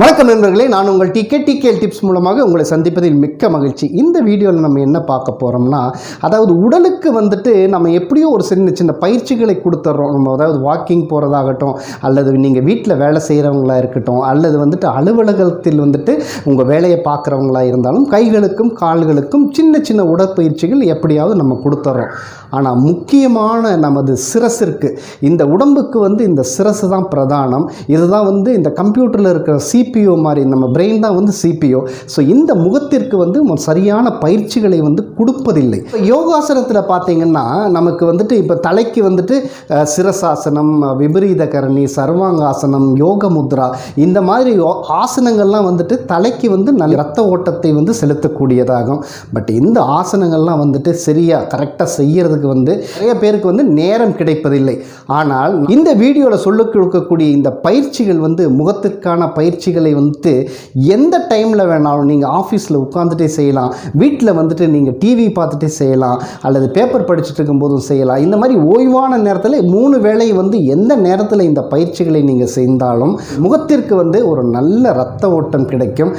வணக்கம் நண்பர்களே, நான் உங்கள் டிகேஎல் டிப்ஸ் மூலமாக உங்களை சந்திப்பதில் மிக்க மகிழ்ச்சி. இந்த வீடியோவில் நம்ம என்ன பார்க்க போகிறோம்னா, அதாவது உடலுக்கு நம்ம எப்படியோ ஒரு சின்ன பயிற்சிகளை கொடுத்துட்றோம். நம்ம அதாவது வாக்கிங் போகிறதாகட்டும், அல்லது நீங்கள் வீட்டில் வேலை செய்கிறவங்களா இருக்கட்டும், அல்லது அலுவலகத்தில் உங்கள் வேலையை பார்க்குறவங்களா இருந்தாலும் கைகளுக்கும் கால்களுக்கும் சின்ன உடற்பயிற்சிகள் எப்படியாவது நம்ம கொடுத்துட்றோம். ஆனால் முக்கியமான நமது சிரசிற்கு, இந்த உடம்புக்கு இந்த சிரசு தான் பிரதானம். இதுதான் இந்த கம்ப்யூட்டரில் இருக்கிற சிபிஓ மாதிரி, நம்ம பிரெயின் தான் சிபிஓ. ஸோ இந்த முகத்திற்கு சரியான பயிற்சிகளை கொடுப்பதில்லை. இப்போ யோகாசனத்தில் பார்த்தீங்கன்னா நமக்கு இப்போ தலைக்கு சிரசாசனம், விபரீத கரணி, சர்வாங்காசனம், யோக முத்ரா, இந்த மாதிரி ஆசனங்கள்லாம் தலைக்கு நல்ல ரத்த ஓட்டத்தை செலுத்தக்கூடியதாகும். பட் இந்த ஆசனங்கள்லாம் சரியாக கரெக்டாக செய்யறதுக்கு நிறைய பேருக்கு நேரம் கிடைப்பதில்லை. ஆனால் இந்த வீடியோவில் சொல்லிக் கொடுக்கக்கூடிய இந்த பயிற்சிகள் முகத்திற்கான பயிற்சிகளை எந்த டைமில் வேணாலும் நீங்கள் ஆஃபீஸில் உட்காந்துட்டே செய்யலாம், வீட்டில் நீங்கள் டிவி பார்த்துட்டே செய்யலாம், அல்லது பேப்பர் படிச்சுட்டு இருக்கும்போதும் செய்யலாம். இந்த மாதிரி ஓய்வான நேரத்தில் 3 வேளை எந்த நேரத்தில் இந்த பயிற்சிகளை நீங்கள் செய்தாலும் முகத்திற்கு ஒரு நல்ல ரத்த ஓட்டம் கிடைக்கும்.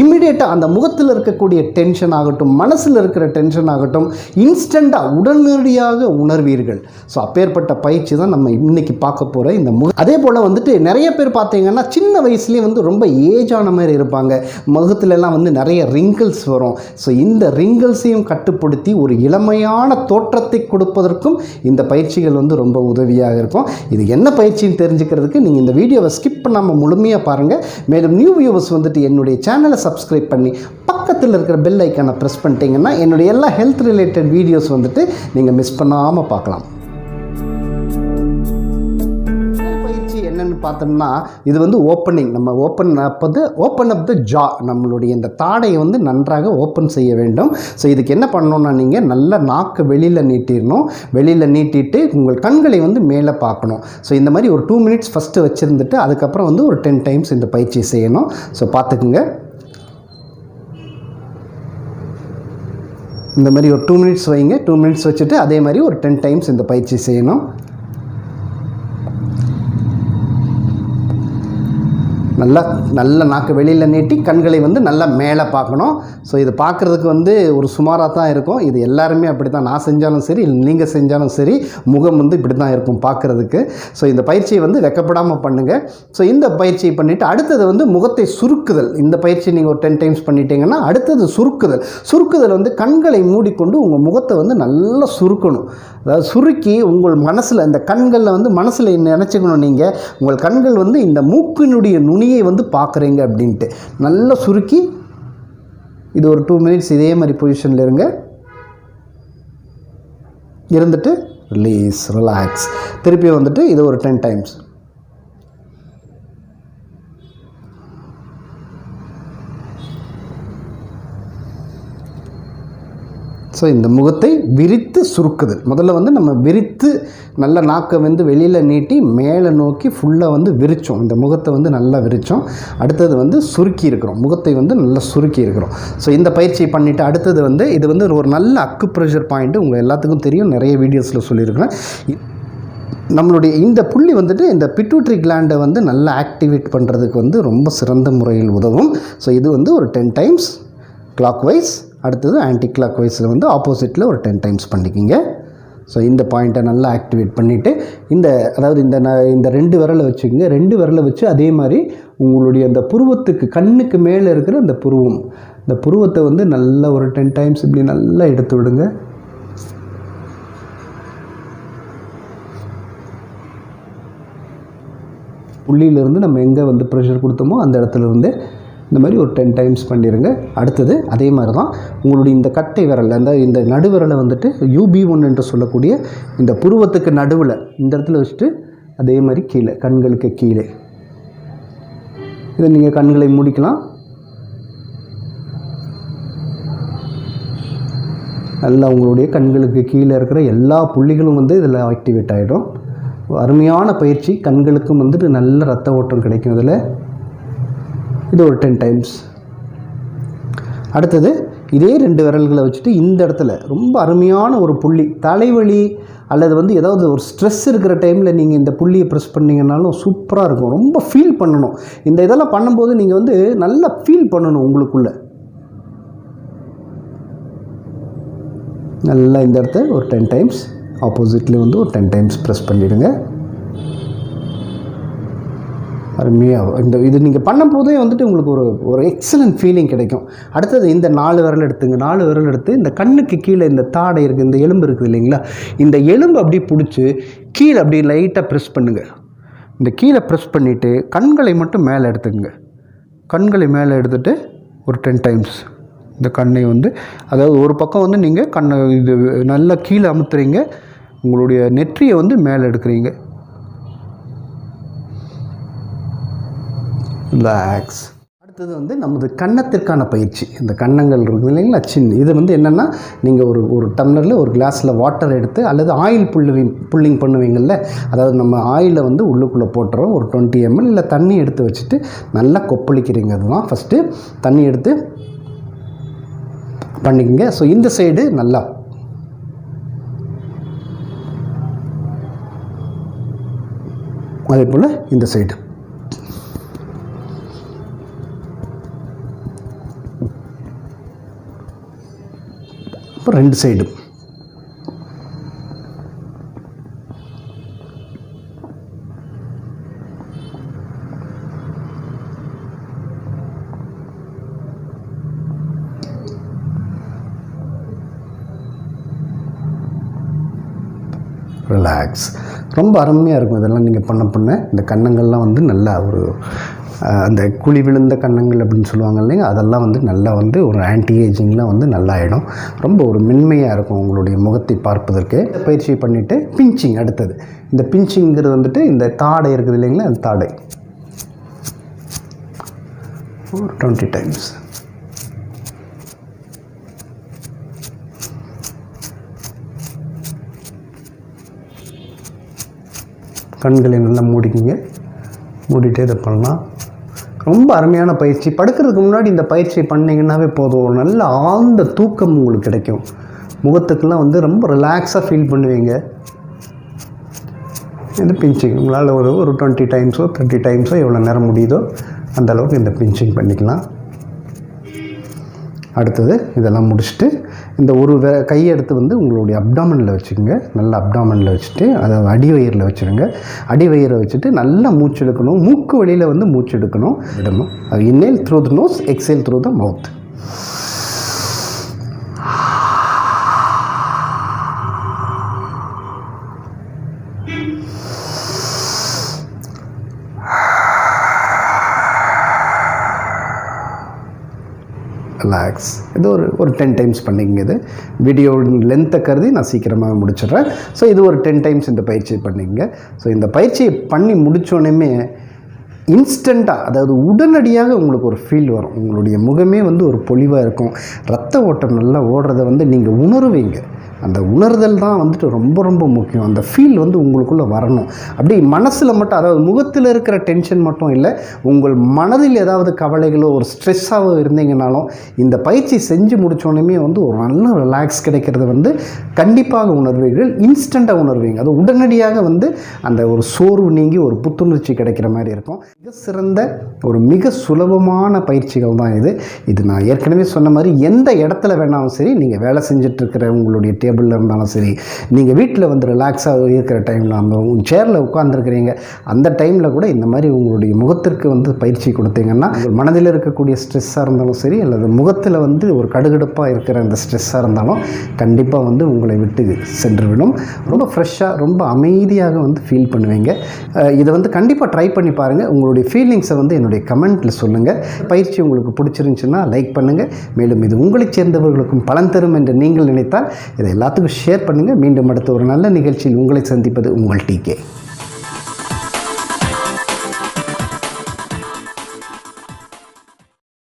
இம்மிடியேட்டாக அந்த முகத்தில் இருக்கக்கூடிய டென்ஷன் ஆகட்டும், மனசில் இருக்கிற டென்ஷன் ஆகட்டும், இன்ஸ்டண்ட்டாக உடனடியாக உணர்வீர்கள். ஸோ அப்பேற்பட்ட பயிற்சி தான் நம்ம இன்னைக்கு பார்க்க போகிற இந்த அதே போல் நிறைய பேர் பார்த்தீங்கன்னா சின்ன வயசுலேயே ரொம்ப ஏஜான மாதிரி இருப்பாங்க. முகத்துலலாம் நிறைய ரிங்கிள்ஸ் வரும். ஸோ இந்த ரிங்கிள்ஸையும் கட்டுப்படுத்தி ஒரு இளமையான தோற்றத்தை கொடுப்பதற்கும் இந்த பயிற்சிகள் ரொம்ப உதவியாக இருக்கும். இது என்ன பயிற்சின்னு தெரிஞ்சுக்கிறதுக்கு நீங்கள் இந்த வீடியோவை ஸ்கிப் பண்ணாமல் முழுமையாக பாருங்கள். மேலும் நியூ வியூவர்ஸ் என்னுடைய சேனலை சப்ஸ்கிரைப் பண்ணி பக்கத்தில் இருக்கிற பெல் ஐக்கானை ப்ரெஸ் பண்ணிட்டீங்கன்னா என்னுடைய எல்லா ஹெல்த் ரிலேட்டட் வீடியோஸ் நீங்கள் மிஸ் பண்ணாமல் பார்க்கலாம். என்னென்னு பார்த்தோம்னா, இது ஓப்பனிங். நம்ம ஓப்பன் அப் த ஜா, நம்மளுடைய இந்த தாடையை நன்றாக ஓப்பன் செய்ய வேண்டும். ஸோ இதுக்கு என்ன பண்ணணும்னா, நீங்கள் நல்லா நாக்கு வெளியில் நீட்டிடணும். வெளியில் நீட்டிட்டு உங்கள் கண்களை மேலே பார்க்கணும். ஸோ இந்த மாதிரி ஒரு 2 மினிட்ஸ் ஃபஸ்ட்டு வச்சுருந்துட்டு அதுக்கப்புறம் ஒரு 10 டைம்ஸ் இந்த பயிற்சி செய்யணும். ஸோ பார்த்துக்குங்க. இந்த மாதிரி ஒரு 2 மினிட்ஸ் வைங்க. 2 மினிட்ஸ் வச்சுட்டு அதே மாதிரி ஒரு 10 டைம்ஸ் இந்த பயிற்சி செய்யணும். நல்ல நாக்கு வெளியில் நீட்டி கண்களை நல்லா மேலே பார்க்கணும். ஸோ இது பார்க்குறதுக்கு ஒரு சுமாராக தான் இருக்கும். இது எல்லாருமே அப்படி தான். நான் செஞ்சாலும் சரி, நீங்கள் செஞ்சாலும் சரி, முகம் இப்படி தான் இருக்கும் பார்க்குறதுக்கு. ஸோ இந்த பயிற்சியை வெக்கப்படாமல் பண்ணுங்கள். ஸோ இந்த பயிற்சியை பண்ணிவிட்டு அடுத்தது முகத்தை சுருக்குதல். இந்த பயிற்சி நீங்கள் ஒரு 10 டைம்ஸ் பண்ணிட்டீங்கன்னா அடுத்தது சுருக்குதல் கண்களை மூடிக்கொண்டு உங்கள் முகத்தை நல்லா சுருக்கணும். அதாவது சுருக்கி உங்கள் மனசில், இந்த கண்களில் மனசில் நினச்சிக்கணும், நீங்கள் உங்கள் கண்கள் இந்த மூக்கினுடைய நுனியை பார்க்குறீங்க அப்படின்ட்டு நல்லா சுருக்கி இது ஒரு 2 மினிட்ஸ் இதே மாதிரி பொசிஷனில் இருந்துட்டு ரிலாக்ஸ். திருப்பி இது ஒரு 10 டைம்ஸ். ஸோ இந்த முகத்தை விரித்து சுருக்குதல். முதல்ல நம்ம விரித்து நல்ல நாக்கை வெளியில் நீட்டி மேலே நோக்கி ஃபுல்லாக விரித்தோம். இந்த முகத்தை நல்லா விரித்தோம். அடுத்தது சுருக்கி இருக்கிறோம். முகத்தை நல்லா சுருக்கி இருக்கிறோம். ஸோ இந்த பயிற்சியை பண்ணிவிட்டு அடுத்தது இது ஒரு நல்ல அக்கு ப்ரெஷர் பாயிண்ட்டு. உங்கள் எல்லாத்துக்கும் தெரியும், நிறைய வீடியோஸில் சொல்லியிருக்கிறேன். நம்மளுடைய இந்த புள்ளி இந்த பிட்யூட்டரி கிளாண்டை நல்லா ஆக்டிவேட் பண்ணுறதுக்கு ரொம்ப சிறந்த முறையில் உதவும். ஸோ இது ஒரு 10 டைம்ஸ் கிளாக் வைஸ், அடுத்தது ஆன்டி கிளாக் வைஸில் ஆப்போசிட்டில் ஒரு 10 டைம்ஸ் பண்ணிக்கிங்க. ஸோ இந்த பாயிண்ட்டை நல்லா ஆக்டிவேட் பண்ணிவிட்டு அதாவது இந்த 2 விரலை வச்சுக்கோங்க. 2 விரலை வச்சு அதே மாதிரி உங்களுடைய அந்த புருவத்துக்கு, கண்ணுக்கு மேலே இருக்கிற அந்த புருவம், இந்த புருவத்தை நல்லா ஒரு 10 டைம்ஸ் இப்படி நல்லா எடுத்து விடுங்க. புள்ளியிலிருந்து நம்ம எங்கே ப்ரெஷர் கொடுத்தோமோ அந்த இடத்துலேருந்து இந்த மாதிரி ஒரு 10 டைம்ஸ் பண்ணிடுங்க. அடுத்தது அதே மாதிரி தான் உங்களுடைய இந்த கட்டை விரல், இந்த நடுவிரலை UB1 என்று சொல்லக்கூடிய இந்த புருவத்துக்கு நடுவில் இந்த இடத்துல வச்சுட்டு அதே மாதிரி கீழே, கண்களுக்கு கீழே இதை நீங்கள் கண்களை மூடிக்கலாம். நல்லா உங்களுடைய கண்களுக்கு கீழே இருக்கிற எல்லா புள்ளிகளும் இதில் ஆக்டிவேட் ஆகிடும். அருமையான பயிற்சி. கண்களுக்கும் நல்ல ரத்த ஓட்டம் கிடைக்கும் இதில். இது ஒரு 10 டைம்ஸ். அடுத்தது இதே 2 விரல்களை வச்சுட்டு இந்த இடத்துல ரொம்ப அருமையான ஒரு புள்ளி, தலைவலி அல்லது வந்து ஏதாவது ஒரு ஸ்ட்ரெஸ் இருக்கிற டைமில் நீங்கள் இந்த புள்ளியை ப்ரெஸ் பண்ணிங்கன்னாலும் சூப்பராக இருக்கும். ரொம்ப ஃபீல் பண்ணணும். இந்த இதெல்லாம் பண்ணும்போது நீங்கள் வந்து நல்லா ஃபீல் பண்ணணும் உங்களுக்குள்ளே. நல்லா இந்த இடத்த ஒரு 10 டைம்ஸ், ஆப்போசிட்லேயும் வந்து ஒரு 10 டைம்ஸ் ப்ரெஸ் பண்ணிவிடுங்க. அருமையாக இது நீங்கள் பண்ணும்போதே வந்துட்டு உங்களுக்கு ஒரு எக்ஸலண்ட் ஃபீலிங் கிடைக்கும். அடுத்தது இந்த 4 விரல் எடுத்துங்க. 4 விரல் எடுத்து இந்த கண்ணுக்கு கீழே இந்த தாடை இருக்குது, இந்த எலும்பு இருக்குது இல்லைங்களா, இந்த எலும்பு அப்படி பிடிச்சி கீழே அப்படி லைட்டாக ப்ரெஸ் பண்ணுங்கள். இந்த கீழே ப்ரெஸ் பண்ணிவிட்டு கண்களை மட்டும் மேலே எடுத்துக்கங்க. கண்களை மேலே எடுத்துகிட்டு ஒரு 10 டைம்ஸ் இந்த கண்ணை வந்து, அதாவது ஒரு பக்கம் வந்து நீங்கள் கண்ணை இது நல்லா கீழே அமுத்துறீங்க, உங்களுடைய நெற்றியை வந்து மேலே எடுக்கிறீங்க. ரிலாக்ஸ். அடுத்தது வந்து நமது கன்னத்திற்கான பயிற்சி. இந்த கன்னங்கள் இருக்குது இல்லைங்களா, இது வந்து என்னென்னா, நீங்கள் ஒரு டம்ளரில் ஒரு கிளாஸில் வாட்டர் எடுத்து அல்லது ஆயில் புல்லிங் பண்ணுவீங்கள்ல, அதாவது நம்ம ஆயிலை வந்து உள்ளுக்குள்ளே போட்டுறோம். ஒரு 20 ml இல்லை தண்ணி எடுத்து வச்சுட்டு நல்லா கொப்பளிக்கிறீங்க. அதுதான் ஃபஸ்ட்டு தண்ணி எடுத்து பண்ணிக்கங்க. ஸோ இந்த சைடு நல்லா அதே போல் இந்த சைடு இப்போ 2 சைடும் ரிலாக்ஸ். ரொம்ப அருமையாக இருக்கும் இதெல்லாம் நீங்கள் பண்ண இந்த கன்னங்கள்லாம் வந்து நல்லா ஒரு அந்த குழி விழுந்த கன்னங்கள் அப்படின்னு சொல்லுவாங்க இல்லைங்க, அதெல்லாம் வந்து நல்லா வந்து ஒரு ஆன்டி ஏஜிங்லாம் வந்து நல்லா ஆகிடும். ரொம்ப ஒரு மென்மையாக இருக்கும் உங்களுடைய முகத்தை பார்ப்பதற்கு. இந்த பயிற்சியை பண்ணிவிட்டு பிஞ்சிங். அடுத்தது இந்த பிஞ்சிங்கிறது வந்துட்டு இந்த தாடை இருக்குது இல்லைங்களா, அந்த தாடை ஒரு 20 டைம்ஸ். கண்களை நல்லா மூடிக்கிங்க. மூடிட்டே இதை பண்ணலாம். ரொம்ப அருமையான பயிற்சி. படுக்கிறதுக்கு முன்னாடி இந்த பயிற்சியை பண்ணிங்கன்னாவே போதும், ஒரு நல்ல ஆழ்ந்த தூக்கம் உங்களுக்கு கிடைக்கும். முகத்துக்கெல்லாம் வந்து ரொம்ப ரிலாக்ஸாக ஃபீல் பண்ணுவீங்க. இந்த பிஞ்சிங் உங்களால் ஒரு 20 டைம்ஸோ 30 டைம்ஸோ எவ்வளோ நேரம் முடியுதோ அந்த அளவுக்கு இந்த பிஞ்சிங் பண்ணிக்கலாம். அடுத்தது இதெல்லாம் முடிச்சுட்டு இந்த ஒரு கையை எடுத்து வந்து உங்களுடைய அப்டாமனில் வச்சுக்கோங்க. நல்லா அப்டாமனில் வச்சுட்டு அதை அடிவயிறில் வச்சுருங்க. அடிவயிறை வச்சுட்டு நல்லா மூச்சு எடுக்கணும். மூக்கு வழியில் வந்து மூச்சு எடுக்கணும், விடணும். அது inhale through the nose, exhale through the mouth. Relax. இது ஒரு 10 டைம்ஸ் பண்ணிக்கங்க. இது வீடியோ லென்த்தை கருதி நான் சீக்கிரமாக முடிச்சிடுறேன். ஸோ இது ஒரு 10 டைம்ஸ் இந்த பயிற்சியை பண்ணிக்கங்க. ஸோ இந்த பயிற்சியை பண்ணி முடித்தோடனே இன்ஸ்டண்ட்டாக, அதாவது உடனடியாக உங்களுக்கு ஒரு ஃபீல் வரும். உங்களுடைய முகமே வந்து ஒரு பொலிவாக இருக்கும். ரத்த ஓட்டம் நல்லா ஓடுறத வந்து நீங்கள் உணருவீங்க. அந்த உணர்தல் தான் வந்துட்டு ரொம்ப ரொம்ப முக்கியம். அந்த ஃபீல் வந்து உங்களுக்குள்ளே வரணும். அப்படி மனசில் மட்டும், அதாவது முகத்தில் இருக்கிற டென்ஷன் மட்டும் இல்லை, உங்கள் மனதில் ஏதாவது கவலைகளோ ஒரு ஸ்ட்ரெஸ்ஸாகவோ இருந்தீங்கனாலும் இந்த பயிற்சி செஞ்சு முடித்தோடனே வந்து ஒரு நல்ல ரிலாக்ஸ் கிடைக்கிறது வந்து கண்டிப்பாக உணர்வீர்கள். இன்ஸ்டண்ட்டாக உணர்வீங்க. அது உடனடியாக வந்து அந்த ஒரு சோர்வு நீங்கி ஒரு புத்துணர்ச்சி கிடைக்கிற மாதிரி இருக்கும். மிக சிறந்த ஒரு மிக சுலபமான பயிற்சிகள் தான் இது நான் ஏற்கனவே சொன்ன மாதிரி எந்த இடத்துல வேணாலும் சரி, நீங்கள் வேலை செஞ்சிட்ருக்கிற உங்களுடைய டேபிளில் இருந்தாலும் சரி, நீங்கள் வீட்டில் வந்து ரிலாக்ஸாக இருக்கிற டைமில் உங்கள் சேரில் உட்காந்துருக்கிறீங்க அந்த டைமில் கூட இந்த மாதிரி உங்களுடைய முகத்திற்கு வந்து பயிற்சி கொடுத்தீங்கன்னா உங்கள் மனதில் இருக்கக்கூடிய ஸ்ட்ரெஸ்ஸாக இருந்தாலும் சரி, அல்லது முகத்தில் வந்து ஒரு கடுகடுப்பாக இருக்கிற அந்த ஸ்ட்ரெஸ்ஸாக இருந்தாலும் கண்டிப்பாக வந்து உங்களை விட்டு சென்றுவிடும். ரொம்ப ஃப்ரெஷ்ஷாக ரொம்ப அமைதியாக வந்து ஃபீல் பண்ணுவீங்க. இதை வந்து கண்டிப்பாக ட்ரை பண்ணி பாருங்கள். உங்களுடைய ஃபீலிங்ஸை வந்து என்னுடைய கமெண்ட்டில் சொல்லுங்கள். பயிற்சி உங்களுக்கு பிடிச்சிருந்துச்சுன்னா லைக் பண்ணுங்கள். மேலும் இது உங்களைச் சேர்ந்தவர்களுக்கும் பலன் தரும் என்று நீங்கள் நினைத்தால் இதை எல்லாத்துக்கும் ஷேர் பண்ணுங்கள். மீண்டும் அடுத்த ஒரு நல்ல நிகழ்ச்சியில் உங்களை சந்திப்பது உங்கள் டிகே.